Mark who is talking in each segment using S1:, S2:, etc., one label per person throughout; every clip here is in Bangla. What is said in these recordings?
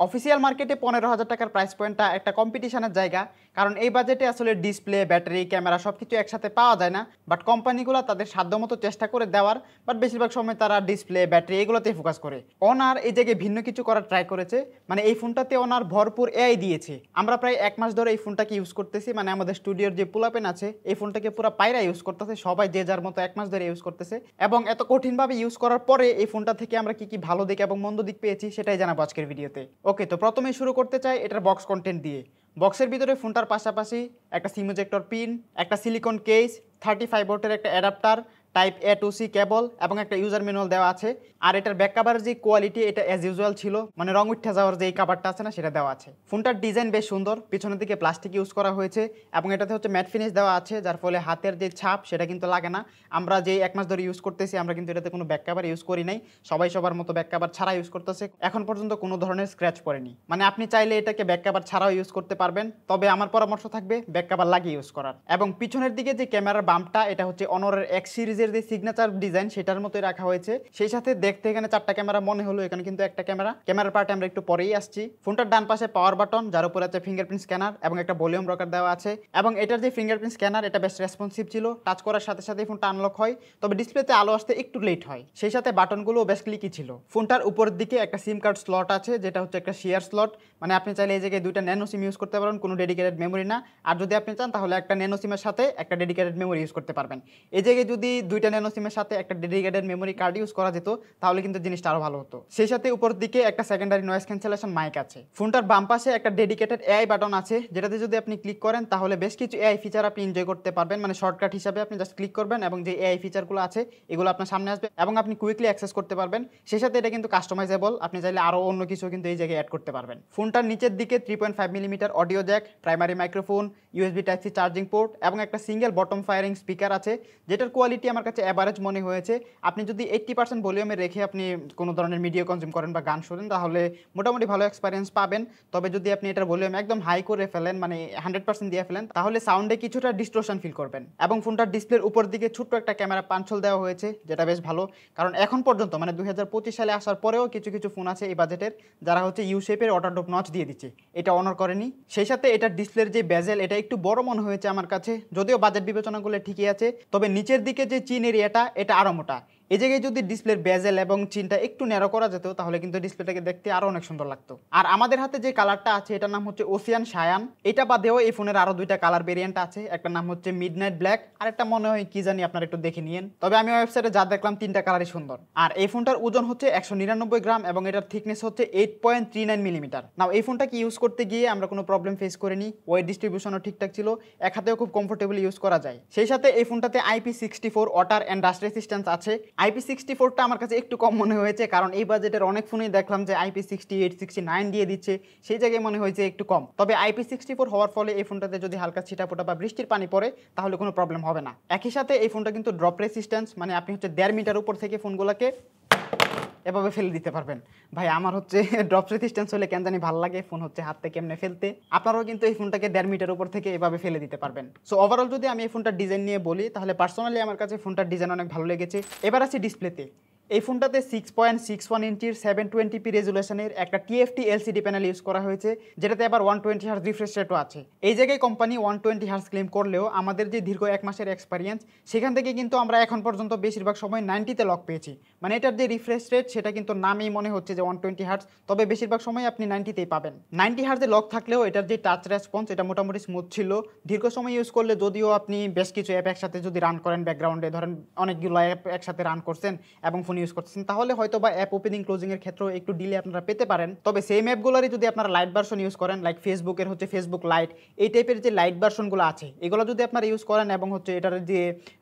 S1: অফিসিয়াল মার্কেটে 15,000 টাকার প্রাইস পয়েন্টটা একটা কম্পিটিশনের জায়গা, কারণ এই বাজেটে আসলে ডিসপ্লে, ব্যাটারি, ক্যামেরা সব কিছু একসাথে পাওয়া যায় না। বাট কোম্পানিগুলো তাদের সাধ্যমতো চেষ্টা করে দেওয়ার, বাট বেশিরভাগ সময় তারা ডিসপ্লে, ব্যাটারি এগুলোতেই ফোকাস করে। অনার এই জায়গায় ভিন্ন কিছু করার ট্রাই করেছে, মানে এই ফোনটাতে অনার ভরপুর এআই দিয়েছে। আমরা প্রায় 1 মাস ধরে এই ফোনটাকে ইউজ করতেছি, মানে আমাদের স্টুডিওর যে পোলাপেন আছে এই ফোনটাকে পুরো পায়রা ইউজ করতেছে, সবাই যে যার মতো 1 মাস ধরে ইউজ করতেছে। এবং এত কঠিনভাবে ইউজ করার পরে এই ফোনটা থেকে আমরা কি কি ভালো দিক এবং মন্দ দিক পেয়েছি সেটাই জানাবো আজকের ভিডিওতে। ওকে, তো প্রথমেই শুরু করতে চাই এটার বক্স কন্টেন্ট দিয়ে। বক্সের ভিতরে ফোনটার পাশাপাশি একটা সিম ইজেক্টর পিন, একটা সিলিকন কেস, 35 ভোল্টের একটা adapter, type A to C কেবল এবং একটা ইউজার ম্যানুয়াল দেওয়া আছে। আর এটার ব্যাক কাভারের যে কোয়ালিটি এটা অ্যাজ ইউজুয়াল ছিল, মানে রং উঠে যাওয়ার যে এই কাভারটা আছে না সেটা দেওয়া আছে। ফোনটার ডিজাইন বেশ সুন্দর, পিছনের দিকে প্লাস্টিক ইউজ করা হয়েছে এবং এটাতে হচ্ছে ম্যাট ফিনিশ দেওয়া আছে, যার ফলে হাতের যে ছাপ সেটা কিন্তু লাগে না। আমরা যে 1 মাস ধরে ইউজ করতেছি আমরা কিন্তু এটাতে কোনো ব্যাক কাভার ইউজ করি নাই, সবাই সবার মতো ব্যাক কাভার ছাড়া ইউজ করতেছে, এখন পর্যন্ত কোনো ধরনের স্ক্র্যাচ পড়েনি। মানে আপনি চাইলে এটাকে ব্যাক কাভার ছাড়াও ইউজ করতে পারবেন, তবে আমার পরামর্শ থাকবে ব্যাক কাভার লাগিয়ে ইউজ করার। এবং পিছনের দিকে যে ক্যামেরার বাম্পটা এটা হচ্ছে অনরের X সিরিজের যে সিগনেচার ডিজাইন সেটার মতোই রাখা হয়েছে। সেই সাথে দেখতে এখানে 4টা ক্যামেরা মনে হলো, এখানে কিন্তু একটা ক্যামেরার পার্টে আমরা একটু পরেই আসছি। ফোনটার ডান পাশে পাওয়ার বাটন, যার উপরে আছে ফিঙ্গারপ্রিন্ট স্ক্যানার এবং একটা ভলিউম রকার দেওয়া আছে। এবং এটার যে ফিঙ্গারপ্রিন্ট স্ক্যানার এটা বেশ রেসপন্সিভ ছিল, টাচ করার সাথে সাথে ফোনটা আনলক হয়, তবে ডিসপ্লেতে আলো আসতে একটু লেট হয়। সেই সাথে বাটনগুলো বেশ ক্লিকি ছিল। ফোনটার উপরের দিকে একটা সিম কার্ড স্লট আছে, যেটা হচ্ছে একটা শেয়ার স্লট, মানে আপনি চাইলে এই জায়গায় 2টা ন্যানো সিম ইউজ করতে পারেন, কোনো ডেডিকেটেড মেমোরি না। আর যদি আপনি চান তাহলে একটা ন্যানো সিমের সাথে একটা ডেডিকেটেড মেমোরি ইউজ করতে পারবেন। এই জায়গায় যদি 2টা ন্যানো সিমের সাথে একটা ডেডিকেটেড মেমোরি কার্ড ইউজ করা যেত তাহলে কিন্তু জিনিসটা আরো ভালো হতো। সেই সাথে উপরের দিকে একটা সেকেন্ডারি নয়েজ ক্যান্সেলেশন মাইক আছে। ফোনটার বাম পাশে একটা ডেডিকেটেড এআই বাটন আছে, যেটাতে যদি আপনি ক্লিক করেন তাহলে বেশ কিছু এআই ফিচার আপনি এনজয় করতে পারবেন। মানে শর্টকাট হিসাবে আপনি জাস্ট ক্লিক করবেন এবং যে এআই ফিচারগুলো আছে এগুলো আপনার সামনে আসবে এবং আপনি কুইকলি অ্যাক্সেস করতে পারবেন। সেই সাথে এটা কিন্তু কাস্টমাইজেবল, আপনি চাইলে আরো অন্য কিছু কিন্তু এই জায়গায় অ্যাড করতে পারবেন। ফোনটার নিচের দিকে 3.5 millimetre audio Jack, primary microphone, USB Type-C charging port এবং একটা সিঙ্গেল বটম ফায়ারিং স্পিকার আছে, যেটার কোয়ালিটি আমার কাছে অ্যাভারেজ মনে হয়েছে। আপনি যদি 80% ভলিউমে রেখে আপনি কোনো ধরনের মিডিয়া কনজিউম করেন বা গান শোনেন তাহলে মোটামুটি ভালো এক্সপিরিয়েন্স পাবেন। তবে যদি আপনি এটার ভলিউম একদম হাই করে ফেলেন, মানে 100% দিয়ে ফেলেন, তাহলে সাউন্ডে কিছুটা ডিস্টরশন ফিল করবেন। এবং ফোনটার ডিসপ্লের উপর দিকে ছোট্ট একটা ক্যামেরা পাঞ্চল দেওয়া হয়েছে, যেটা বেশ ভালো, কারণ এখন পর্যন্ত মানে 2025 সালে আসার পরেও কিছু কিছু ফোন আছে এই বাজেটের যারা হচ্ছে ইউ শেপের ওয়াটারড্রপ নচ দিয়ে দিচ্ছে, এটা অনার করেনি। সেই সাথে এটার ডিসপ্লের যে বেজেল এটা একটু বড় মনে হয়েছে আমার কাছে, যদিও বাজেট বিবেচনাগুলো ঠিকই আছে, তবে নিচের দিকে যে চিন এরিয়াটা এটা আরো মোটা। এই জায়গায় যদি ডিসপ্লের বেজেল এবং চিনটা একটু ন্যারো করা যেত তাহলে কিন্তু ডিসপ্লেটাকে দেখতে আরো অনেক সুন্দর লাগতো। আর আমাদের হাতে যে কালারটা আছে এটার নাম হচ্ছে ওসিয়ান সায়ান। এটা বাদেও এই ফোনের আরো 2টা কালার ভেরিয়েন্ট আছে, একটা নাম হচ্ছে মিডনাইট ব্ল্যাক আর একটা মনে হয় কি জানি, আপনারা একটু দেখে নিয়েন। তবে আমি ওয়েবসাইটে যা দেখলাম 3টা কালারই সুন্দর। আর এই ফোনটার ওজন হচ্ছে 199 গ্রাম এবং এটার থিকনেস হচ্ছে 8.39 মিলিমিটার। নাও এই ফোনটাকে ইউজ করতে গিয়ে আমরা কোনো প্রবলেম ফেস করিনি, ওয়েট ডিস্ট্রিবিউশনও ঠিকঠাক ছিল, এক হাতেও খুব কমফোর্টেবল ইউজ করা যায়। সেই সাথে এই ফোনটাতে IP64 water and dust resistance আছে। IP64টা আমার কাছে একটু কম মনে হয়েছে, কারণ এই বাজেটের অনেক ফোনেই দেখলাম যে IP68, 69 দিয়ে দিচ্ছে, সেই জায়গায় মনে হয়েছে একটু কম। তবে IP64 হওয়ার ফলে এই ফোনটাতে যদি হালকা ছিটাফোটা বা বৃষ্টির পানি পড়ে তাহলে কোনো প্রবলেম হবে না। একই সাথে এই ফোনটা কিন্তু ড্রপ রেসিস্ট্যান্স, মানে আপনি হচ্ছে 1.5 মিটার উপর থেকে ফোনগুলোকে এভাবে ফেলে দিতে পারবেন। ভাই আমার হচ্ছে ড্রপ রেসিস্ট্যান্স হলে কেন জানি ভালো লাগে, ফোন হচ্ছে হাত থেকে এমনি ফেলতে, আপনারাও কিন্তু এই ফোনটাকে 1.5 মিটার উপর থেকে এভাবে ফেলে দিতে পারবেন। সো ওভারঅল যদি আমি এই ফোনটার ডিজাইন নিয়ে বলি তাহলে পার্সোনালি আমার কাছে ফোনটার ডিজাইন অনেক ভালো লেগেছে। এবার আসি ডিসপ্লেতে। এই ফোনটাতে 6.61 ইঞ্চির 720p রেজুলেশনের একটা TFT LCD প্যানেল ইউজ করা হয়েছে, যেটাতে আবার 120 হার্জ রিফ্রেশ রেটও আছে। এই জায়গায় কোম্পানি 120 হার্জ ক্লেম করলেও আমাদের যে দীর্ঘ 1 মাসের এক্সপিরিয়েন্স সেখান থেকে কিন্তু আমরা এখন পর্যন্ত বেশিরভাগ সময় 90-তে লক পেয়েছি। মানে এটার যে রিফ্রেশ রেট সেটা কিন্তু নামেই মনে হচ্ছে যে 120 হার্জ, তবে বেশিরভাগ সময় আপনি 90-তেই পাবেন। 90 হার্জে লক থাকলেও এটার যে টাচ রেসপন্স এটা মোটামুটি স্মুথ ছিল। দীর্ঘ সময় ইউজ করলে যদিও আপনি বেশ কিছু অ্যাপ একসাথে যদি রান করেন ব্যাকগ্রাউন্ডে, ধরেন অনেকগুলো অ্যাপ একসাথে রান করছেন এবং ফোন ইউজ করছেন, তাহলে হয়তো বা অ্যাপ ওপেনিং ক্লোজিং এর ক্ষেত্রেও একটু ডিলে আপনারা পেতে পারেন। তবে সেম অ্যাপগুলোরই যদি আপনারা লাইট ভার্সন ইউজ করেন, লাইক ফেসবুকের হচ্ছে ফেসবুক লাইট, এই টাইপের যে লাইট ভার্সনগুলো আছে এগুলো যদি আপনারা ইউজ করেন এবং হচ্ছে এটার যে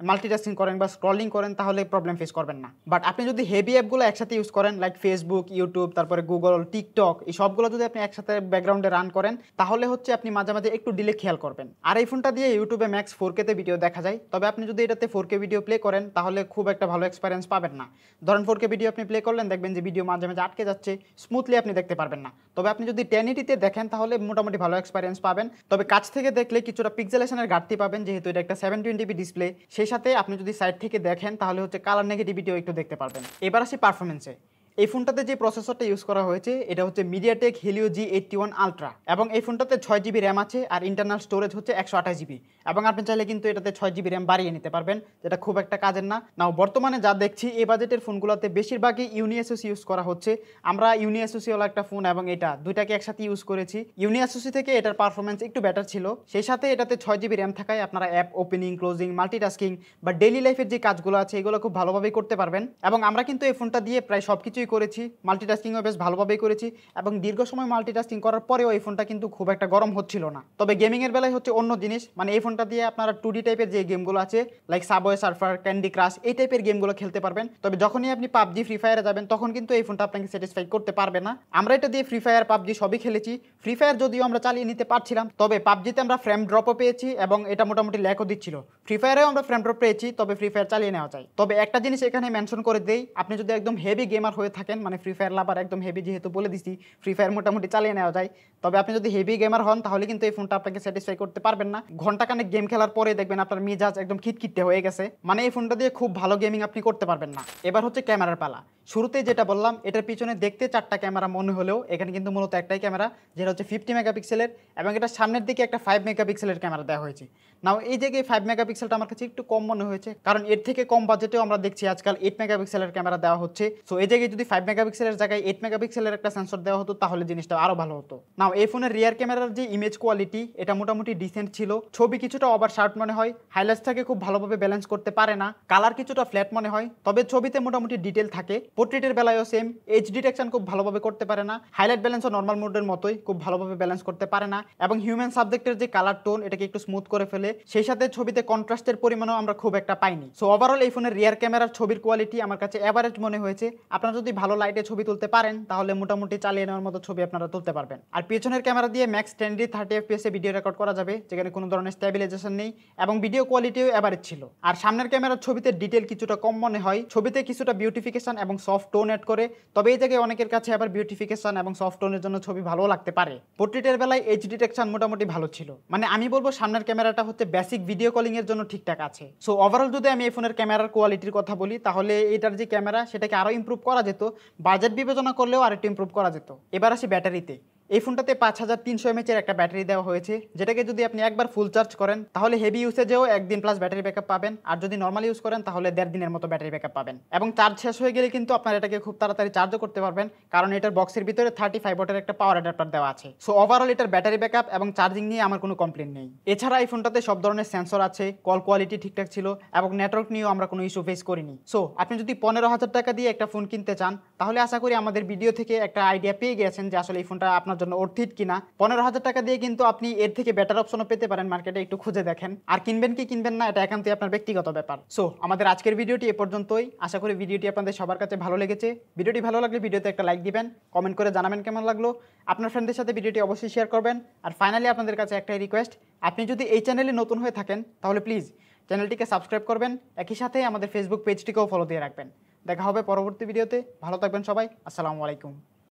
S1: মাল্টিটাস্কিং করেন বা স্ক্রলিং করেন তাহলে প্রবলেম ফেস করবেন না। বাট আপনি যদি হেভি অ্যাপগুলো একসাথে ইউজ করেন, লাইক ফেসবুক, ইউটিউব, তারপরে গুগল, টিকটক, এই সবগুলো যদি আপনি একসাথে ব্যাকগ্রাউন্ডে রান করেন তাহলে হচ্ছে আপনি মাঝে মাঝে একটু ডিলে খেয়াল করবেন। আর এই ফোনটা দিয়ে ইউটিউবে ম্যাক্স 4K তে ভিডিও দেখা যায়, তবে আপনি যদি এটাতে 4K ভিডিও প্লে করেন তাহলে খুব একটা ভালো এক্সপিরিয়েন্স পাবেন না। ধরেন 4K ভিডিও আপনি প্লে করলেন, দেখবেন যে ভিডিও মাঝে মাঝে আটকে যাচ্ছে, স্মুথলি আপনি দেখতে পারবেন না। তবে আপনি যদি 1080-তে দেখেন তাহলে মোটামুটি ভালো এক্সপিরিয়েন্স পাবেন। তবে কাছ থেকে দেখলে কিছুটা পিক্সেলেশনের ঘাটতি পাবেন, যেহেতু এটা একটা 720p ডিসপ্লে। সেই সাথে আপনি যদি সাইড থেকে দেখেন তাহলে হচ্ছে কালার নেগেটিভিটিও একটু দেখতে পারবেন। এবার আসি পারফরমেন্সে। এই ফোনটাতে যে প্রসেসরটা ইউজ করা হয়েছে এটা হচ্ছে মিডিয়াটেক হেলিও G81 আলট্রা এবং এই ফোনটাতে 6GB র্যাম আছে আর ইন্টারনাল স্টোরেজ হচ্ছে 128GB এবং আপনি চাইলে কিন্তু এটাতে 6GB র্যাম বাড়িয়ে নিতে পারবেন, যেটা খুব একটা কাজের না। নাও বর্তমানে যা দেখছি এই বাজেটের ফোনগুলোতে বেশিরভাগই ইউনিএসওসি ইউজ করা হচ্ছে। আমরা ইউনিএসওসি ওলা একটা ফোন এবং এটা দুইটাকে একসাথে ইউজ করেছি। ইউনিএসওসি থেকে এটার পারফরমেন্স একটু বেটার ছিল, সেই সাথে এটাতে 6GB র্যাম থাকায় আপনারা অ্যাপ ওপেনিং, ক্লোজিং, মাল্টিটাস্কিং বা ডেইলি লাইফের যে কাজগুলো আছে এগুলো খুব ভালোভাবেই করতে পারবেন। এবং আমরা কিন্তু এই ফোনটা দিয়ে প্রায় সব কিছুই করেছি, মাল্টিটাস্কিংও বেশ ভালোভাবেই করেছি এবং দীর্ঘ সময় মাল্টিটাস্কিং করার পরেও এই ফোনটা কিন্তু খুব একটা গরম হচ্ছিল না। তবে গেমিংয়ের বেলায় হচ্ছে অন্য জিনিস, মানে এই ফোনটা দিয়ে আপনারা 2D টাইপের যে গেমগুলো আছে like subway surfer, candy crush এই টাইপের গেমগুলো খেলতে পারবেন। তবে যখনই আপনি পাবজি, ফ্রি ফায়ারে যাবেন তখন কিন্তু এই ফোনটা আপনাকে স্যাটিসফাই করতে পারবে না। আমরা এটা দিয়ে ফ্রি ফায়ার, পাবজি সবই খেলেছি। ফ্রি ফায়ার যদিও আমরা চালিয়ে নিতে পারছিলাম, তবে পাবজিতে আমরা ফ্রেম ড্রপও পেয়েছি এবং এটা মোটামুটি ল্যাকও দিচ্ছিল। ফ্রি ফায়ারেও আমরা ফ্রেম ড্রপ পেয়েছি, তবে ফ্রি ফায়ার চালিয়ে নেওয়া যায়। তবে একটা জিনিস এখানে মেনশন করে দেই, আপনি যদি একদম হেভি গেমার হয়ে থাকেন, মানে ফ্রি ফায়ার লাভার একদম হেভি, যেহেতু বলে দিচ্ছি ফ্রি ফায়ার মোটামুটি চালিয়ে নেওয়া যায়, তবে আপনি যদি হেভি গেমার হন তাহলে কিন্তু এই ফোনটা আপনাকে স্যাটিসফাই করতে পারবেন না। ঘন্টাখানেক গেম খেলার পরে দেখবেন আপনার মিজাজ একদম খিটখিটে হয়ে গেছে, মানে এই ফোনটা দিয়ে খুব ভালো গেমিং আপনি করতে পারবেন না। এবার হচ্ছে ক্যামেরার পালা। শুরুতে যেটা বললাম, এটার পিছনে দেখতে 4টা ক্যামেরা মনে হলেও এখানে কিন্তু মূলত একটাই ক্যামেরা, যেটা হচ্ছে 50 মেগাপিক্সেলের এবং এটা সামনের দিকে একটা 5 মেগাপিক্সেলের ক্যামেরা দেওয়া হয়েছে। নাও এই জায়গায় 5 মেগাপিক্সেলটা আমার কাছে একটু কম মনে হয়েছে, কারণ এর থেকে কম বাজেটেও আমরা দেখছি আজকাল 8 মেগাপিক্সেলের ক্যামেরা দেওয়া হচ্ছে। সো এই জায়গায় যদি 5 মেগাপিক্সেলের জায়গায় 8 মেগাপিক্সেলের একটা সেন্সর দেওয়া হতো তাহলে জিনিসটা আরো ভালো হতো। নাও এই ফোনের রিয়ার ক্যামেরার যে ইমেজ কোয়ালিটি এটা মোটামুটি ডিসেন্ট ছিল। ছবি কিছুটা ওভার শার্প মনে হয়, হাইলাইটসটাকে খুব ভালোভাবে ব্যালেন্স করতে পারে না, কালার কিছুটা ফ্ল্যাট মনে হয়, তবে ছবিতে মোটামুটি ডিটেল থাকে। পোর্ট্রেটের বেলায়ও সেম, এজ ডিটেকশন খুব ভালোভাবে করতে পারে না, হাইলাইট ব্যালেন্সও নর্মাল মোডের মতোই খুব ভালোভাবে ব্যালেন্স করতে পারে না এবং হিউম্যান সাবজেক্টের যে কালার টোন এটাকে একটু স্মুথ করে ফেলে, সেই সাথে ছবিতে কন্ট্রাস্টের পরিমাণও আমরা খুব একটা পাইনি। সো ওভারঅল এই ফোনের রিয়ার ক্যামেরার ছবির কোয়ালিটি আমার কাছে এভারেজ মনে হয়েছে। আপনারা যদি ভালো লাইটে ছবি তুলতে পারেন তাহলে মোটামুটি চালিয়ে নেওয়ার মতো ছবি আপনারা তুলতে পারবেন। আর পিছনের ক্যামেরা দিয়ে ম্যাক্স 10 30 FPS এ ভিডিও রেকর্ড করা যাবে, যেখানে কোনো ধরনের স্টেবিলাইজেশন নেই এবং ভিডিও কোয়ালিটিও এভারেজ ছিল। আর সামনের ক্যামেরার ছবিতে ডিটেল কিছুটা কম মনে হয়, ছবিতে কিছুটা বিউটিফিকেশন এবং সফট টোন অ্যাড করে, তবে এই জায়গায় অনেকের কাছে আবার বিউটিফিকেশন এবং সফট টোনের জন্য ছবি ভালো লাগতে পারে। পোর্ট্রেটের বেলায় এজ ডিটেকশন মোটামুটি ভালো ছিল, মানে আমি বলবো সামনের ক্যামেরাটা হচ্ছে বেসিক ভিডিও কলিং এর জন্য ঠিকঠাক আছে। সো ওভারঅল যদি আমি এই ফোনের ক্যামেরার কোয়ালিটির কথা বলি তাহলে এটার যে ক্যামেরা সেটাকে আরো ইমপ্রুভ করা যেত, বাজেট বিবেচনা করলেও আরেকটু ইমপ্রুভ করা যেত। এবার আসি ব্যাটারিতে। এই ফোনটাতে 5300 mAh একটা ব্যাটারি দেওয়া হয়েছে, যেটাকে যদি আপনি একবার ফুল চার্জ করেন তাহলে হেভি ইউসেজেও 1 দিন প্লাস ব্যাটারি ব্যাকআপ পাবেন, আর যদি নর্মাল ইউজ করেন তাহলে 1.5 দিনের মতো ব্যাটারি ব্যাকআপ পাবেন। এবং চার্জ শেষ হয়ে গেলে কিন্তু আপনারা এটাকে খুব তাড়াতাড়ি চার্জও করতে পারবেন, কারণ এটার বক্সের ভিতরে 35 ওয়াটের একটা পাওয়ার অ্যাডাপ্টার দেওয়া আছে। সো ওভারঅল এটার ব্যাটারি ব্যাকআপ এবং চার্জিং নিয়ে আমার কোনো কমপ্লেন নেই। এছাড়া এই ফোনটাতে সব ধরনের সেন্সর আছে, কল কোয়ালিটি ঠিকঠাক ছিল এবং নেটওয়ার্ক নিয়েও আমরা কোনো ইস্যু ফেস করিনি। সো আপনি যদি 15,000 টাকা দিয়ে একটা ফোন কিনতে চান তাহলে আশা করি আমাদের ভিডিও থেকে একটা আইডিয়া পেয়ে গেছেন যে আসলে এই ফোনটা আপনার জন্য অর্থিত কিনা। 15,000 টাকা দিয়ে কিন্তু আপনি এর থেকে বেটার অপশনও পেতে পারেন, মার্কেটে একটু খুঁজে দেখেন। আর কিনবেন কি কিনবেন না এটা একান্তই আপনার ব্যক্তিগত ব্যাপার। সো আমাদের আজকের ভিডিওটি এ পর্যন্তই। আশা করি ভিডিওটি আপনাদের সবার কাছে ভালো লেগেছে। ভিডিওটি ভালো লাগলে ভিডিওতে একটা লাইক দিবেন, কমেন্ট করে জানাবেন কেমন লাগলো, আপনার ফ্রেন্ডদের সাথে ভিডিওটি অবশ্যই শেয়ার করবেন। আর ফাইনালি আপনাদের কাছে একটাই রিকোয়েস্ট, আপনি যদি এই চ্যানেলে নতুন হয়ে থাকেন তাহলে প্লিজ চ্যানেলটিকে সাবস্ক্রাইব করবেন, একই সাথে আমাদের ফেসবুক পেজটিকেও ফলো দিয়ে রাখবেন। দেখা হবে পরবর্তী ভিডিওতে। ভালো থাকবেন সবাই। আসসালামু আলাইকুম।